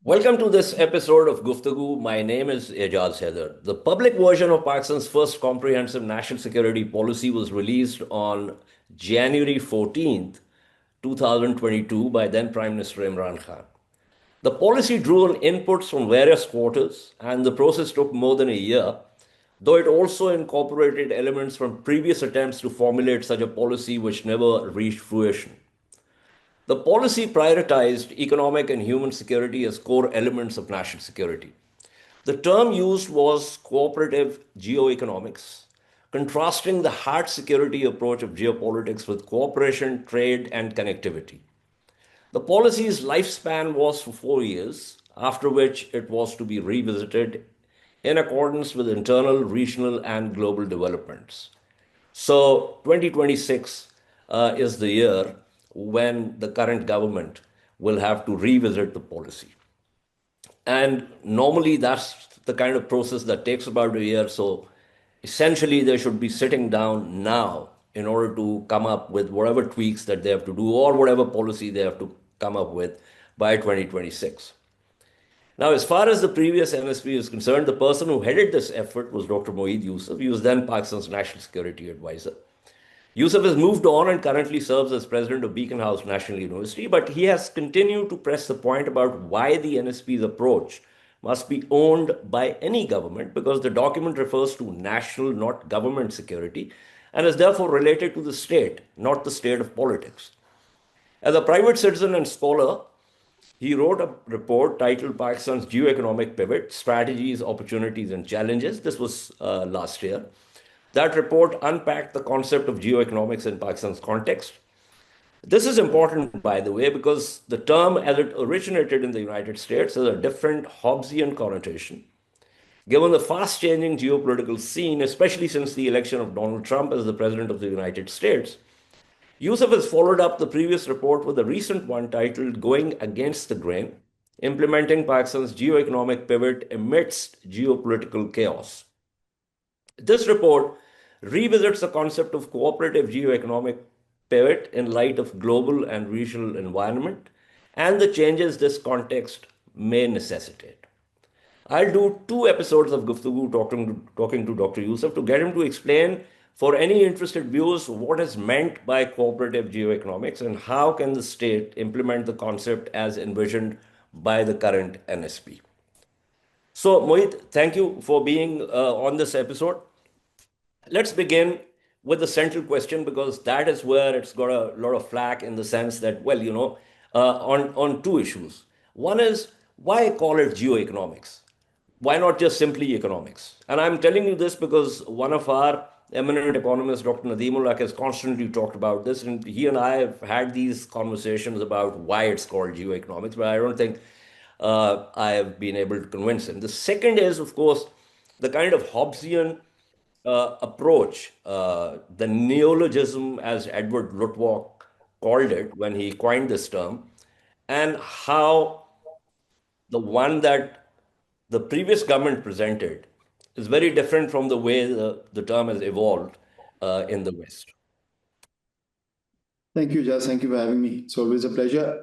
Welcome to this episode of Guftagu. My name is Ejaz Haider. The public version of Pakistan's first comprehensive national security policy was released on January 14th, 2022 by then Prime Minister Imran Khan. The policy drew on inputs from various quarters, and the process took more than a year, though it also incorporated elements from previous attempts to formulate such a policy which never reached fruition. The policy prioritized economic and human security as core elements of national security. The term used was cooperative geoeconomics, contrasting the hard security approach of geopolitics with cooperation, trade, and connectivity. The policy's lifespan was for 4 years, after which it was to be revisited in accordance with internal, regional, and global developments. So 2026 is the year when the current government will have to revisit the policy. And normally that's the kind of process that takes about a year. So essentially, they should be sitting down now in order to come up with whatever tweaks that they have to do or whatever policy they have to come up with by 2026. Now, as far as the previous NSP is concerned, the person who headed this effort was Dr. Moeed Yusuf. He was then Pakistan's national security advisor. Yusuf has moved on and currently serves as president of Beacon House National University, but he has continued to press the point about why the NSP's approach must be owned by any government because the document refers to national, not government security, and is therefore related to the state, not the state of politics. As a private citizen and scholar, he wrote a report titled Pakistan's Geoeconomic Pivot Strategies, Opportunities, and Challenges. This was last year. That report unpacked the concept of geoeconomics in Pakistan's context. This is important, by the way, because the term as it originated in the United States has a different Hobbesian connotation. Given the fast changing geopolitical scene, especially since the election of Donald Trump as the President of the United States, Yusuf has followed up the previous report with a recent one titled Going Against the Grain, Implementing Pakistan's Geoeconomic Pivot Amidst Geopolitical Chaos. This report revisits the concept of cooperative geoeconomic pivot in light of global and regional environment and the changes this context may necessitate. I'll do 2 episodes of Guftagu talking to Dr. Yusuf to get him to explain for any interested viewers what is meant by cooperative geoeconomics and how can the state implement the concept as envisioned by the current NSP. So, Mohit, thank you for being on this episode. Let's begin with the central question because that is where it's got a lot of flack in the sense that, well, on 2 issues. One is why call it geoeconomics? Why not just simply economics? And I'm telling you this because one of our eminent economists, Dr. Nadeemullah, has constantly talked about this, and he and I have had these conversations about why it's called geoeconomics, but I don't think I have been able to convince him. The second is, of course, the kind of Hobbesian approach, the neologism, as Edward Luttwak called it when he coined this term, and how the one that the previous government presented is very different from the way the term has evolved in the West. Thank you, Jas. Thank you for having me. It's always a pleasure.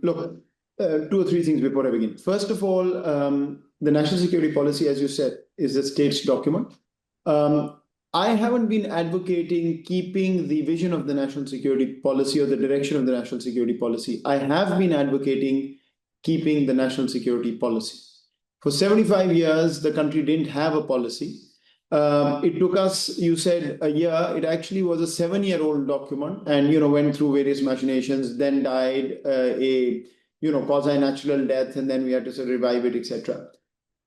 Look, 2 or 3 things before I begin. First of all, the national security policy, as you said, is a state's document. I haven't been advocating keeping the vision of the national security policy or the direction of the national security policy. I have been advocating keeping the national security policy. For 75 years, the country didn't have a policy. It took us, you said, a year. It actually was a 7-year-old document and, went through various machinations, then died a quasi-natural death, and then we had to sort of revive it, etc.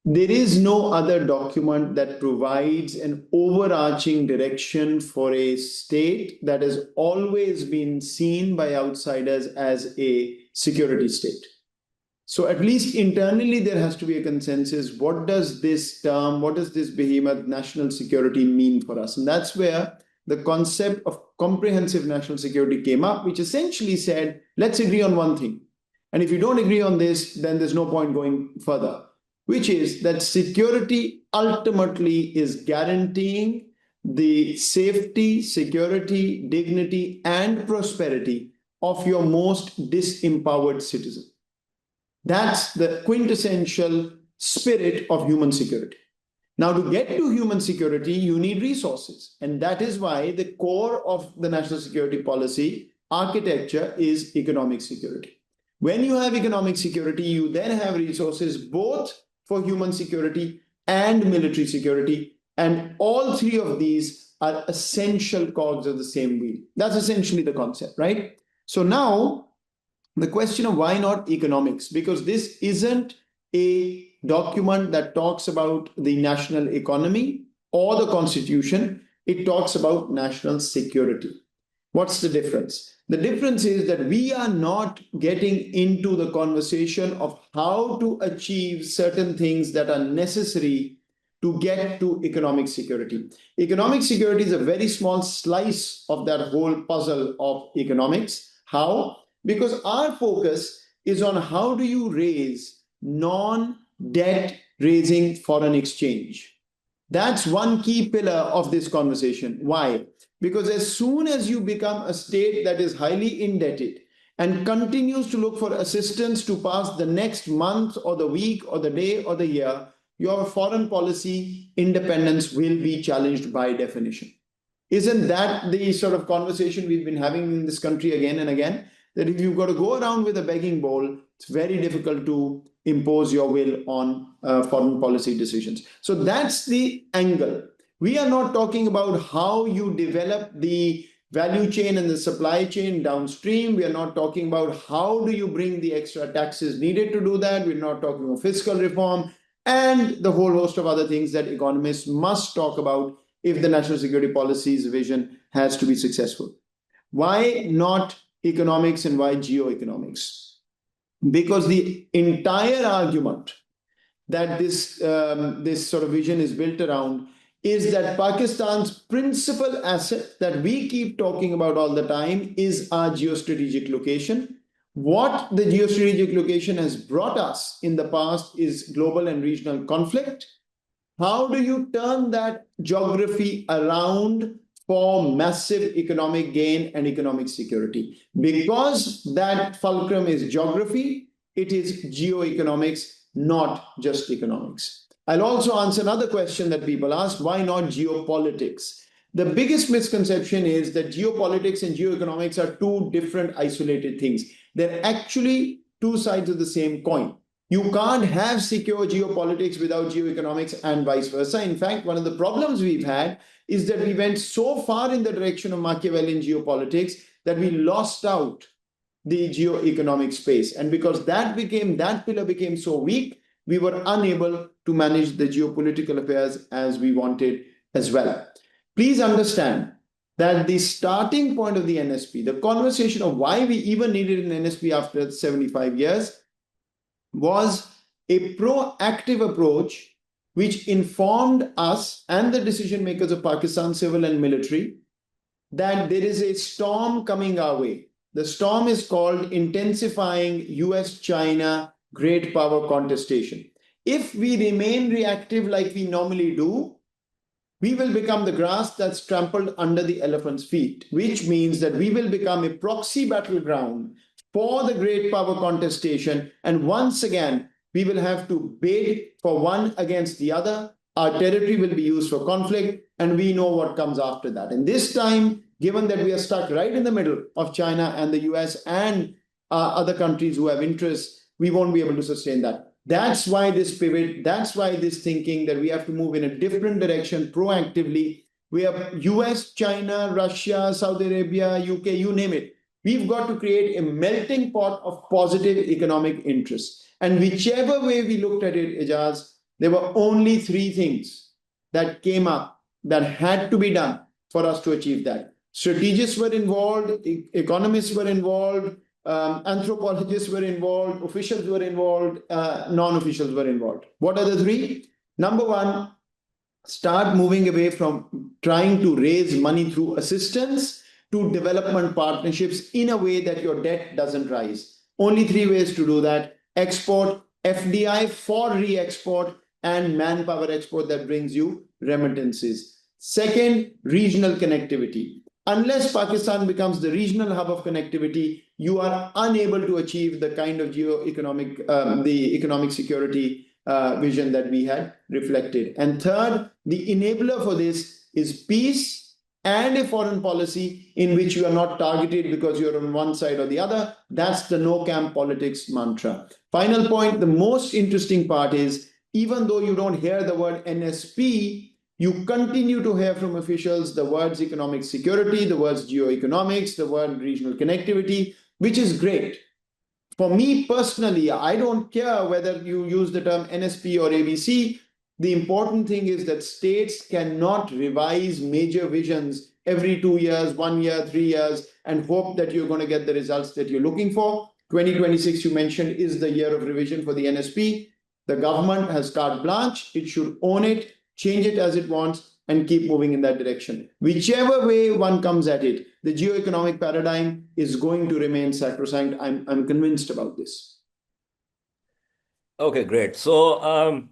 There is no other document that provides an overarching direction for a state that has always been seen by outsiders as a security state. So at least internally, there has to be a consensus. What does this term, what does this behemoth national security mean for us? And that's where the concept of comprehensive national security came up, which essentially said, let's agree on one thing. And if you don't agree on this, then there's no point going further, which is that security ultimately is guaranteeing the safety, security, dignity, and prosperity of your most disempowered citizen. That's the quintessential spirit of human security. Now, to get to human security, you need resources. And that is why the core of the national security policy architecture is economic security. When you have economic security, you then have resources both for human security and military security. And all three of these are essential cogs of the same wheel. That's essentially the concept, right? So now the question of why not economics, because this isn't a document that talks about the national economy or the constitution, it talks about national security. What's the difference? The difference is that we are not getting into the conversation of how to achieve certain things that are necessary to get to economic security. Economic security is a very small slice of that whole puzzle of economics. How? Because our focus is on how do you raise non-debt raising foreign exchange. That's one key pillar of this conversation. Why? Because as soon as you become a state that is highly indebted and continues to look for assistance to pass the next month or the week or the day or the year, your foreign policy independence will be challenged by definition. Isn't that the sort of conversation we've been having in this country again and again? That if you've got to go around with a begging bowl, it's very difficult to impose your will on foreign policy decisions. So that's the angle. We are not talking about how you develop the value chain and the supply chain downstream. We are not talking about how do you bring the extra taxes needed to do that. We're not talking about fiscal reform and the whole host of other things that economists must talk about if the national security policy's vision has to be successful. Why not economics and why geoeconomics? Because the entire argument that this sort of vision is built around is that Pakistan's principal asset that we keep talking about all the time is our geostrategic location. What the geostrategic location has brought us in the past is global and regional conflict. How do you turn that geography around for massive economic gain and economic security? Because that fulcrum is geography, it is geoeconomics, not just economics. I'll also answer another question that people ask, why not geopolitics? The biggest misconception is that geopolitics and geoeconomics are two different isolated things. They're actually two sides of the same coin. You can't have secure geopolitics without geoeconomics and vice versa. In fact, one of the problems we've had is that we went so far in the direction of Machiavellian geopolitics that we lost out the geoeconomic space. And because that pillar became so weak, we were unable to manage the geopolitical affairs as we wanted as well. Please understand that the starting point of the NSP, the conversation of why we even needed an NSP after 75 years, was a proactive approach which informed us and the decision makers of Pakistan, civil and military, that there is a storm coming our way. The storm is called intensifying US-China great power contestation. If we remain reactive like we normally do, we will become the grass that's trampled under the elephant's feet, which means that we will become a proxy battleground for the great power contestation. And once again, we will have to bid for one against the other. Our territory will be used for conflict, and we know what comes after that. And this time, given that we are stuck right in the middle of China and the US and other countries who have interests, we won't be able to sustain that. That's why this pivot, that's why this thinking that we have to move in a different direction proactively. We have US, China, Russia, Saudi Arabia, UK, you name it. We've got to create a melting pot of positive economic interests. And whichever way we looked at it, Ijaz, there were only three things that came up that had to be done for us to achieve that. Strategists were involved, economists were involved, anthropologists were involved, officials were involved, non-officials were involved. What are the three? Number one, start moving away from trying to raise money through assistance to development partnerships in a way that your debt doesn't rise. Only three ways to do that: export, FDI for re-export, and manpower export that brings you remittances. Second, regional connectivity. Unless Pakistan becomes the regional hub of connectivity, you are unable to achieve the kind of geoeconomic, the economic security vision that we had reflected. And third, the enabler for this is peace and a foreign policy in which you are not targeted because you're on one side or the other. That's the no camp politics mantra. Final point, the most interesting part is, even though you don't hear the word NSP, you continue to hear from officials the words economic security, the words geoeconomics, the word regional connectivity, which is great. For me personally, I don't care whether you use the term NSP or ABC. The important thing is that states cannot revise major visions every 2 years, 1 year, 3 years, and hope that you're going to get the results that you're looking for. 2026, you mentioned, is the year of revision for the NSP. The government has carte blanche. It should own it, change it as it wants, and keep moving in that direction. Whichever way one comes at it, the geoeconomic paradigm is going to remain sacrosanct. I'm convinced about this. Okay, great. So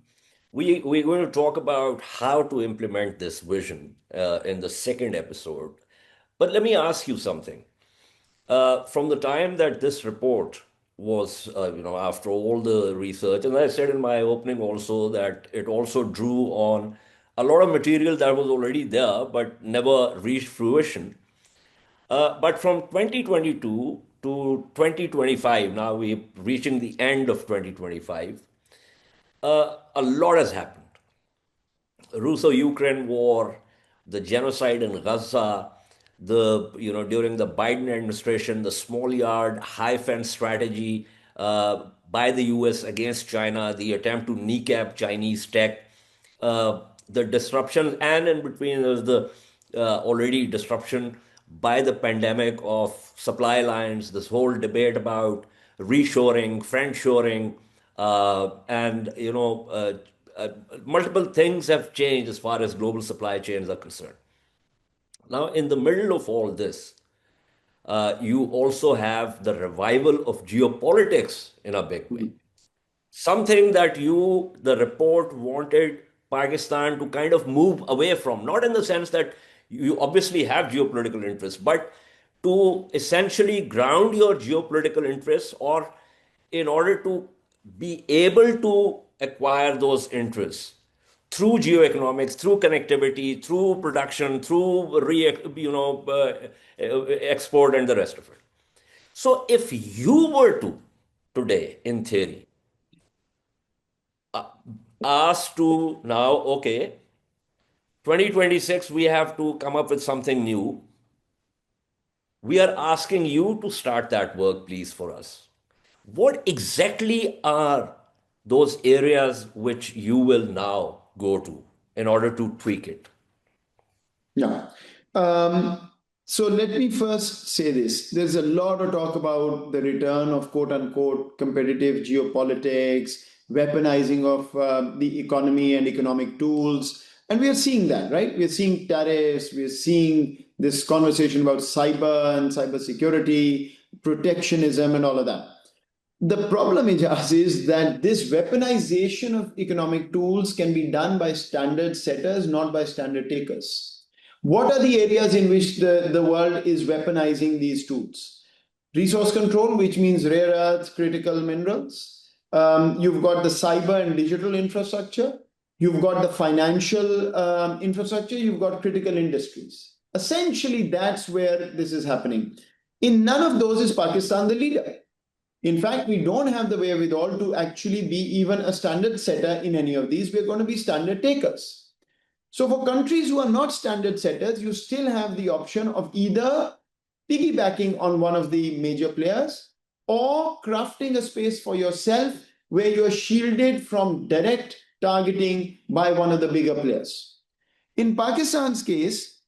we're going to talk about how to implement this vision in the second episode. But let me ask you something. From the time that this report was, after all the research, and I said in my opening also that it also drew on a lot of material that was already there but never reached fruition. But from 2022 to 2025, now we're reaching the end of 2025, a lot has happened. Russo-Ukraine war, the genocide in Gaza, during the Biden administration, the small yard, high fence strategy by the U.S. against China, the attempt to kneecap Chinese tech, the disruption, and in between there's the already disruption by the pandemic of supply lines, this whole debate about reshoring, friendshoring, and multiple things have changed as far as global supply chains are concerned. Now, in the middle of all this, you also have the revival of geopolitics in a big way. Something that the report wanted Pakistan to kind of move away from, not in the sense that you obviously have geopolitical interests, but to essentially ground your geopolitical interests, or in order to be able to acquire those interests through geoeconomics, through connectivity, through production, through export and the rest of it. So if you were to today, in theory, asked to now, okay, 2026, we have to come up with something new. We are asking you to start that work, please, for us. What exactly are those areas which you will now go to in order to tweak it? Yeah. So let me first say this. There's a lot of talk about the return of quote unquote competitive geopolitics, weaponizing of the economy and economic tools. And we are seeing that, right? We're seeing tariffs, we're seeing this conversation about cyber and cybersecurity, protectionism, and all of that. The problem, Ijaz, is that this weaponization of economic tools can be done by standard setters, not by standard takers. What are the areas in which the world is weaponizing these tools? Resource control, which means rare earths, critical minerals. You've got the cyber and digital infrastructure. You've got the financial infrastructure. You've got critical industries. Essentially, that's where this is happening. In none of those is Pakistan the leader. In fact, we don't have the wherewithal to actually be even a standard setter in any of these. We're going to be standard takers. So for countries who are not standard setters, you still have the option of either piggybacking on one of the major players or crafting a space for yourself where you're shielded from direct targeting by one of the bigger players. In Pakistan's case,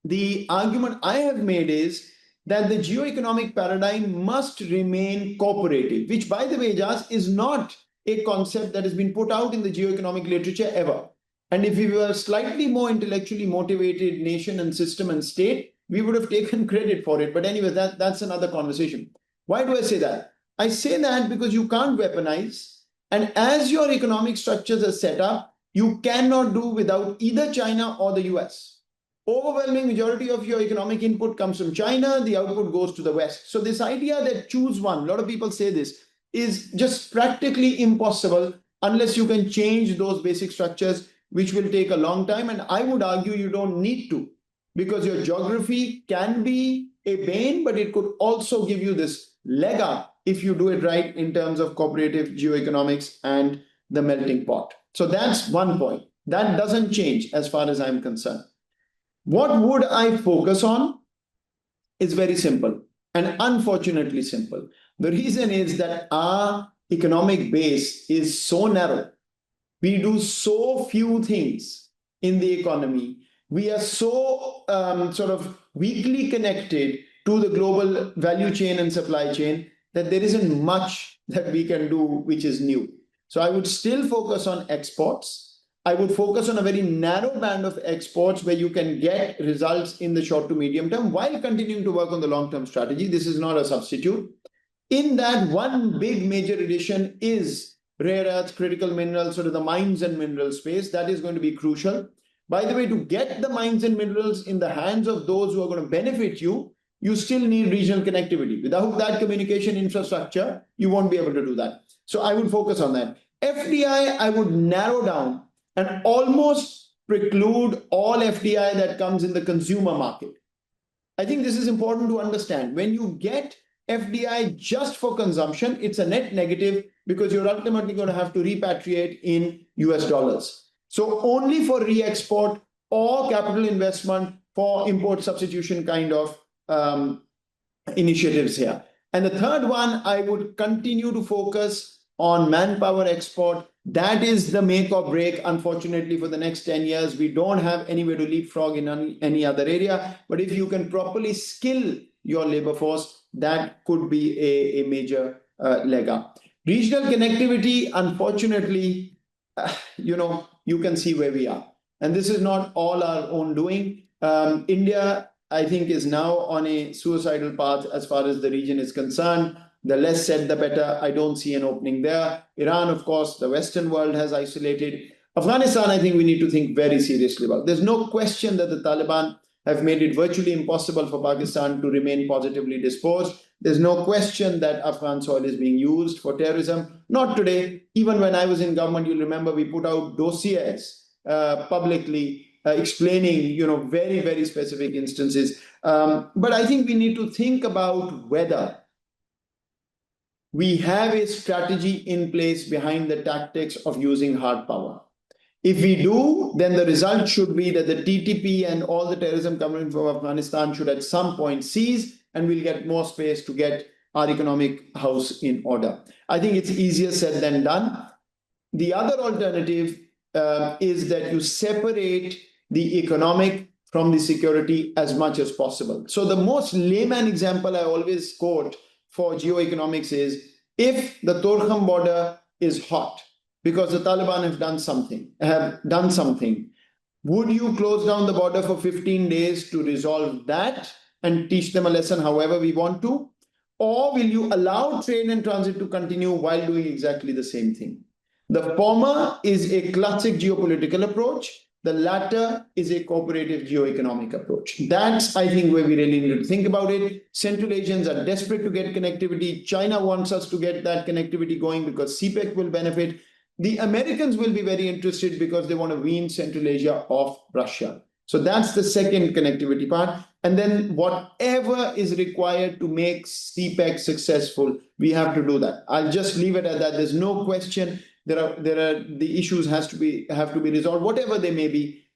the argument I have made is that the geoeconomic paradigm must remain cooperative, which, by the way, Jas, is not a concept that has been put out in the geoeconomic literature ever. And if we were a slightly more intellectually motivated nation and system and state, we would have taken credit for it. But anyway, that's another conversation. Why do I say that? I say that because you can't weaponize. And as your economic structures are set up, you cannot do without either China or the US. Overwhelming majority of your economic input comes from China, the output goes to the West. So this idea that choose one, a lot of people say this, is just practically impossible unless you can change those basic structures, which will take a long time. And I would argue you don't need to, because your geography can be a bane, but it could also give you this leg up if you do it right in terms of cooperative geoeconomics and the melting pot. So that's one point. That doesn't change as far as I'm concerned. What would I focus on is very simple and unfortunately simple. The reason is that our economic base is so narrow. We do so few things in the economy. We are so sort of weakly connected to the global value chain and supply chain that there isn't much that we can do which is new. So I would still focus on exports. I would focus on a very narrow band of exports where you can get results in the short to medium term while continuing to work on the long term strategy. This is not a substitute. In that, one big major addition is rare earths, critical minerals, sort of the mines and mineral space. That is going to be crucial. By the way, to get the mines and minerals in the hands of those who are going to benefit you, you still need regional connectivity. Without that communication infrastructure, you won't be able to do that. So I would focus on that. FDI, I would narrow down and almost preclude all FDI that comes in the consumer market. I think this is important to understand. When you get FDI just for consumption, it's a net negative because you're ultimately going to have to repatriate in US dollars. So only for re-export or capital investment for import substitution kind of initiatives here. And the third one, I would continue to focus on manpower export. That is the make or break, unfortunately, for the next 10 years. We don't have anywhere to leapfrog in any other area. But if you can properly skill your labor force, that could be a major leg up. Regional connectivity, unfortunately, you can see where we are. And this is not all our own doing. India, I think, is now on a suicidal path as far as the region is concerned. The less said, the better. I don't see an opening there. Iran, of course, the Western world has isolated. Afghanistan, I think we need to think very seriously about. There's no question that the Taliban have made it virtually impossible for Pakistan to remain positively disposed. There's no question that Afghan soil is being used for terrorism. Not today. Even when I was in government, you'll remember we put out dossiers publicly explaining, very, very specific instances. But I think we need to think about whether we have a strategy in place behind the tactics of using hard power. If we do, then the result should be that the TTP and all the terrorism coming from Afghanistan should at some point cease, and we'll get more space to get our economic house in order. I think it's easier said than done. The other alternative is that you separate the economic from the security as much as possible. So the most layman example I always quote for geoeconomics is, if the Torkham border is hot because the Taliban have done something, would you close down the border for 15 days to resolve that and teach them a lesson however we want to? Or will you allow trade and transit to continue while doing exactly the same thing? The former is a classic geopolitical approach. The latter is a cooperative geoeconomic approach. That's, I think, where we really need to think about it. Central Asians are desperate to get connectivity. China wants us to get that connectivity going because CPEC will benefit. The Americans will be very interested because they want to wean Central Asia off Russia. So that's the second connectivity part. And then whatever is required to make CPEC successful, we have to do that. I'll just leave it at that. There's no question. There are the issues have to be resolved, whatever they may be,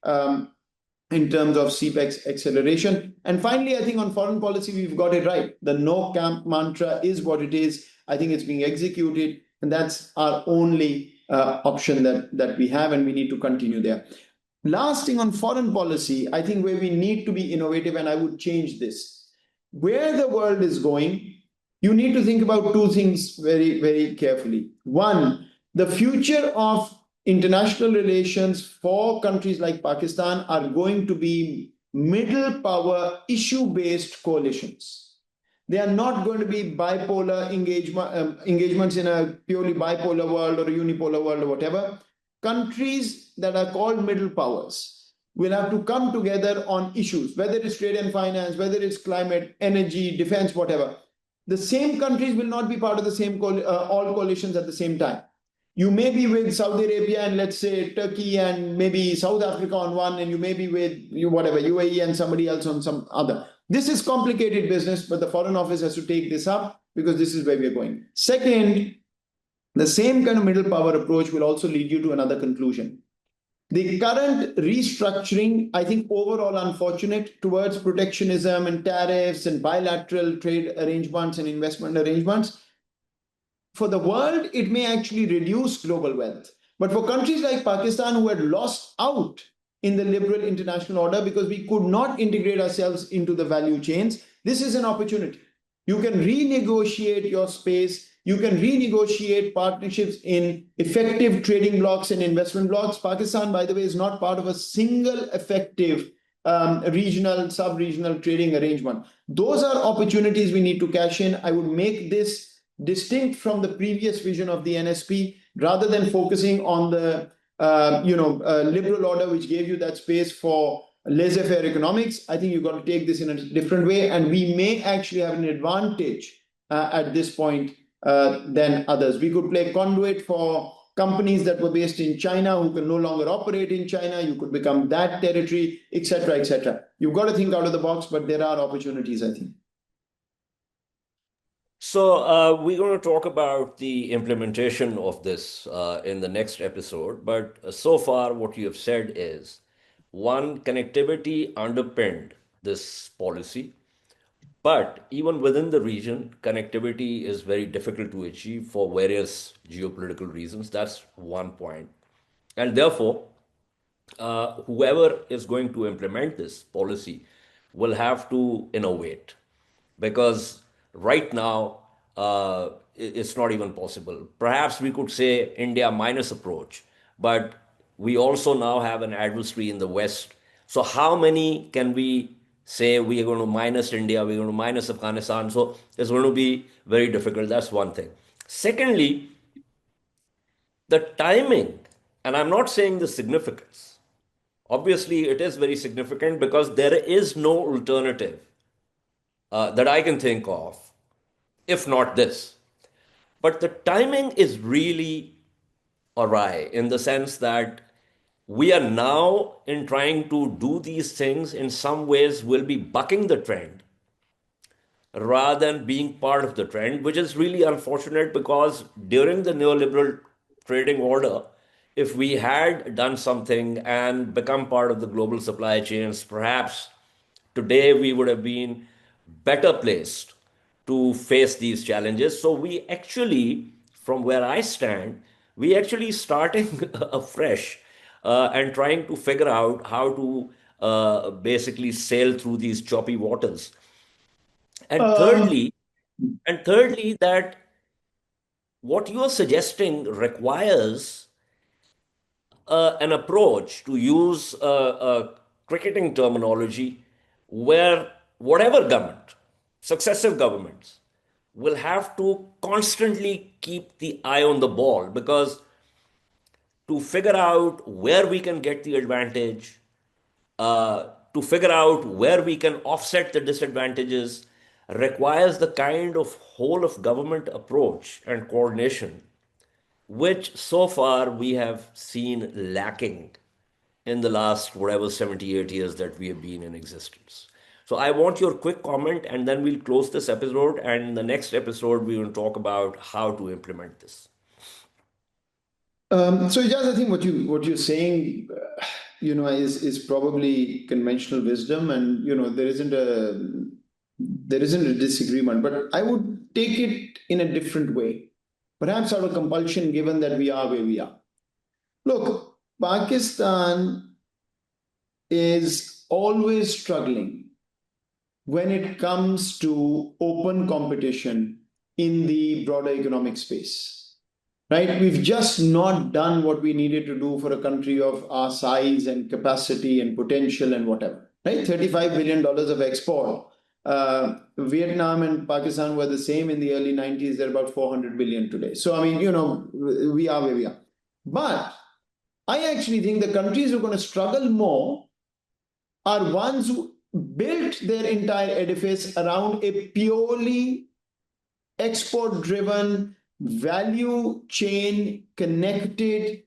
in terms of CPEC's acceleration. And finally, I think on foreign policy, we've got it right. The no camp mantra is what it is. I think it's being executed, and that's our only option that we have, and we need to continue there. Last thing on foreign policy, I think where we need to be innovative, and I would change this. Where the world is going, you need to think about two things very, very carefully. One, the future of international relations for countries like Pakistan are going to be middle power issue-based coalitions. They are not going to be bipolar engagements in a purely bipolar world or a unipolar world or whatever. Countries that are called middle powers will have to come together on issues, whether it's trade and finance, whether it's climate, energy, defense, whatever. The same countries will not be part of the same all coalitions at the same time. You may be with Saudi Arabia and let's say Turkey and maybe South Africa on one, and you may be with whatever UAE and somebody else on some other. This is complicated business, but the Foreign Office has to take this up because this is where we're going. Second, the same kind of middle power approach will also lead you to another conclusion. The current restructuring, I think, overall unfortunate towards protectionism and tariffs and bilateral trade arrangements and investment arrangements. For the world, it may actually reduce global wealth. But for countries like Pakistan, who had lost out in the liberal international order because we could not integrate ourselves into the value chains, this is an opportunity. You can renegotiate your space. You can renegotiate partnerships in effective trading blocks and investment blocks. Pakistan, by the way, is not part of a single effective regional, sub-regional trading arrangement. Those are opportunities we need to cash in. I would make this distinct from the previous vision of the NSP, rather than focusing on the liberal order, which gave you that space for laissez-faire economics. I think you've got to take this in a different way, and we may actually have an advantage at this point than others. We could play conduit for companies that were based in China who can no longer operate in China. You could become that territory, etc., etc. You've got to think out of the box, but there are opportunities, I think. So, we're going to talk about the implementation of this in the next episode. But so far, what you have said is one, connectivity underpinned this policy. But even within the region, connectivity is very difficult to achieve for various geopolitical reasons. That's one point. And therefore, whoever is going to implement this policy will have to innovate, because right now it's not even possible. Perhaps we could say India minus approach, but we also now have an adversary in the West. So, how many can we say we are going to minus India, we're going to minus Afghanistan? So, it's going to be very difficult. That's one thing. Secondly, the timing, and I'm not saying the significance. Obviously, it is very significant because there is no alternative that I can think of, if not this. But the timing is really awry in the sense that we are now, in trying to do these things, in some ways will be bucking the trend rather than being part of the trend, which is really unfortunate because during the neoliberal trading order, if we had done something and become part of the global supply chains, perhaps today we would have been better placed to face these challenges. So we actually, from where I stand, we actually starting afresh and trying to figure out how to basically sail through these choppy waters. And Um, thirdly, and thirdly, that what you are suggesting requires an approach, to use a cricketing terminology, where whatever government, successive governments, will have to constantly keep the eye on the ball, because to figure out where we can get the advantage, to figure out where we can offset the disadvantages, requires the kind of whole of government approach and coordination, which so far we have seen lacking in the last whatever 78 years that we have been in existence. So I want your quick comment, and then we'll close this episode. And in the next episode, we will talk about how to implement this. so Ijaz, I think what you're saying, is probably conventional wisdom, and there isn't a disagreement. But I would take it in a different way, perhaps out of compulsion, given that we are where we are. Look, Pakistan is always struggling when it comes to open competition in the broader economic space, right? We've just not done what we needed to do for a country of our size and capacity and potential and whatever, right? $35 billion of export. Vietnam and Pakistan were the same in the early 90s. They're about 400 billion today. So, I mean, we are where we are. But I actually think the countries who are going to struggle more are ones who built their entire edifice around a purely export driven, value chain connected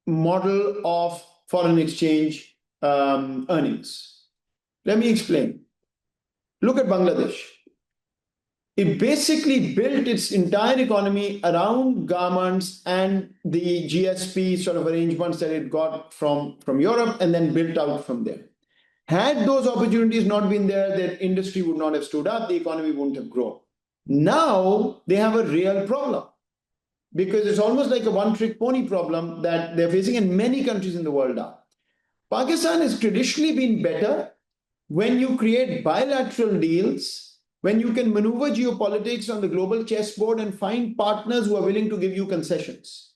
model of foreign exchange earnings. Let me explain. Look at Bangladesh. It basically built its entire economy around garments and the GSP sort of arrangements that it got from Europe and then built out from there. Had those opportunities not been there, their industry would not have stood up, the economy wouldn't have grown. Now they have a real problem because it's almost like a one trick pony problem that they're facing, and many countries in the world are. Pakistan has traditionally been better when you create bilateral deals, when you can maneuver geopolitics on the global chessboard and find partners who are willing to give you concessions.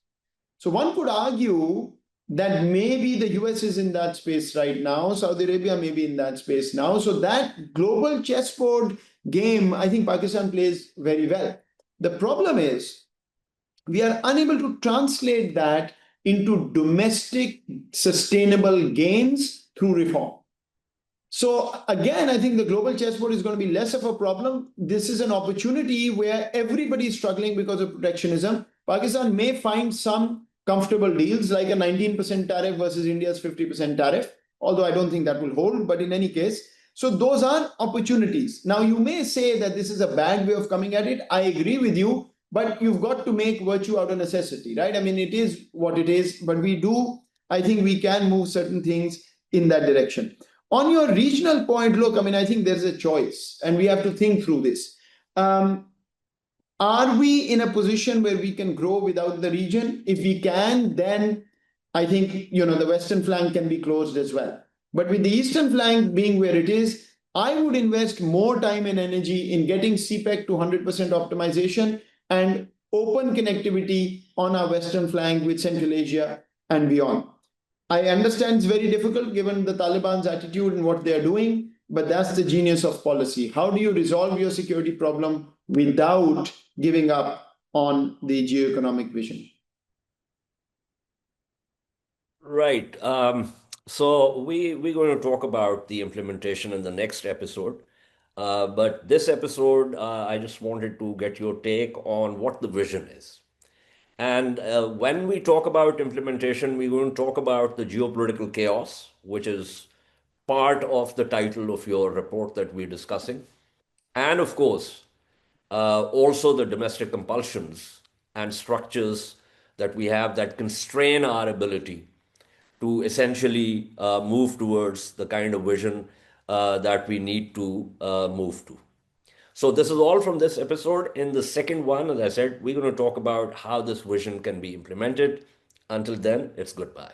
So one could argue that maybe the US is in that space right now, Saudi Arabia may be in that space now. So that global chessboard game, I think Pakistan plays very well. The problem is we are unable to translate that into domestic sustainable gains through reform. So again, I think the global chessboard is going to be less of a problem. This is an opportunity where everybody is struggling because of protectionism. Pakistan may find some comfortable deals like a 19% tariff versus India's 50% tariff, although I don't think that will hold, but in any case, so those are opportunities. Now, you may say that this is a bad way of coming at it. I agree with you, but you've got to make virtue out of necessity, right? I mean, it is what it is, but I think we can move certain things in that direction. On your regional point, look, I mean, I think there's a choice, and we have to think through this. Um, are we in a position where we can grow without the region? If we can, then I think the western flank can be closed as well. But with the eastern flank being where it is, I would invest more time and energy in getting CPEC to 100% optimization and open connectivity on our western flank with Central Asia and beyond. I understand it's very difficult given the Taliban's attitude and what they're doing, but that's the genius of policy. How do you resolve your security problem without giving up on the geoeconomic vision? Right. So we're going to talk about the implementation in the next episode. But this episode, I just wanted to get your take on what the vision is. And when we talk about implementation, we're going to talk about the geopolitical chaos, which is part of the title of your report that we're discussing. And of course, also the domestic compulsions and structures that we have that constrain our ability to essentially move towards the kind of vision that we need to move to. So, this is all from this episode. In the second one, as I said, we're going to talk about how this vision can be implemented. Until then, it's goodbye.